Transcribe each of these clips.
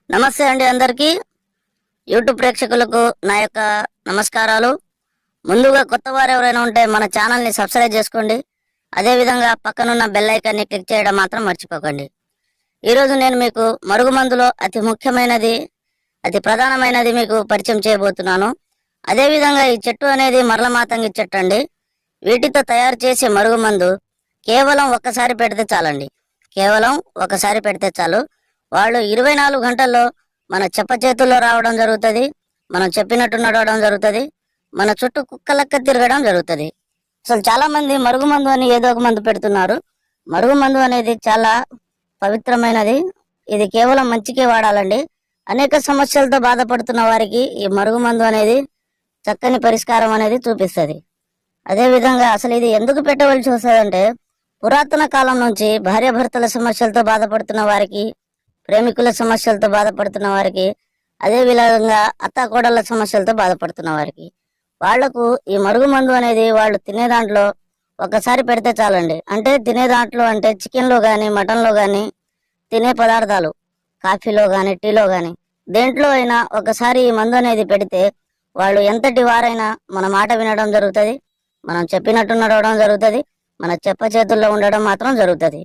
నమస్తే అండి అందరికీ. యూట్యూబ్ ప్రేక్షకులకు నా యొక్క నమస్కారాలు. ముందుగా కొత్త వారు ఎవరైనా ఉంటే మన ఛానల్ని సబ్స్క్రైబ్ చేసుకోండి. అదేవిధంగా పక్కనున్న బెల్ ఐకాన్ని క్లిక్ చేయడం మాత్రం మర్చిపోకండి. ఈరోజు నేను మీకు మరుగుమందులో అతి ముఖ్యమైనది, అతి ప్రధానమైనది మీకు పరిచయం చేయబోతున్నాను. అదేవిధంగా ఈ చెట్టు అనేది మరలమాతంగి చెట్టు అండి. వీటితో తయారు చేసే మరుగుమందు కేవలం ఒక్కసారి పెడితే చాలండి. కేవలం ఒకసారి పెడితే చాలు. వాళ్ళు 24 గంటల్లో మన చేతుల్లో రావడం జరుగుతుంది. మనం చెప్పినట్టు నడవడం జరుగుతుంది. మన చుట్టూ కుక్కలక్క తిరగడం జరుగుతుంది. అసలు చాలా మంది మరుగుమందు అని ఏదో ఒక మందు పెడుతున్నారు. మరుగుమందు అనేది చాలా పవిత్రమైనది. ఇది కేవలం మంచికే వాడాలండి. అనేక సమస్యలతో బాధపడుతున్న వారికి ఈ మరుగుమందు అనేది చక్కని పరిష్కారం అనేది చూపిస్తుంది. అదేవిధంగా అసలు ఇది ఎందుకు పెట్టవలసి వస్తుందంటే, పురాతన కాలం నుంచి భార్యాభర్తల సమస్యలతో బాధపడుతున్న వారికి, ప్రేమికుల సమస్యలతో బాధపడుతున్న వారికి, అదే విధంగా అత్తాకోడళ్ళ సమస్యలతో బాధపడుతున్న వారికి, వాళ్లకు ఈ మరుగుమందు అనేది వాళ్ళు తినే దాంట్లో ఒకసారి పెడితే చాలండి. అంటే తినే దాంట్లో అంటే చికెన్లో కానీ, మటన్లో కానీ, తినే పదార్థాలు కాఫీలో కానీ, టీలో కానీ, దేంట్లో అయినా ఒకసారి ఈ మందు అనేది పెడితే వాళ్ళు ఎంతటి వారైనా మన మాట వినడం జరుగుతుంది. మనం చెప్పినట్టు నడవడం జరుగుతుంది. మన చేతుల్లో ఉండడం మాత్రం జరుగుతుంది.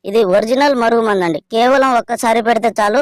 ఇది ఒరిజినల్ మరుగుమందు అండి. కేవలం ఒక్కసారి పెడితే చాలు.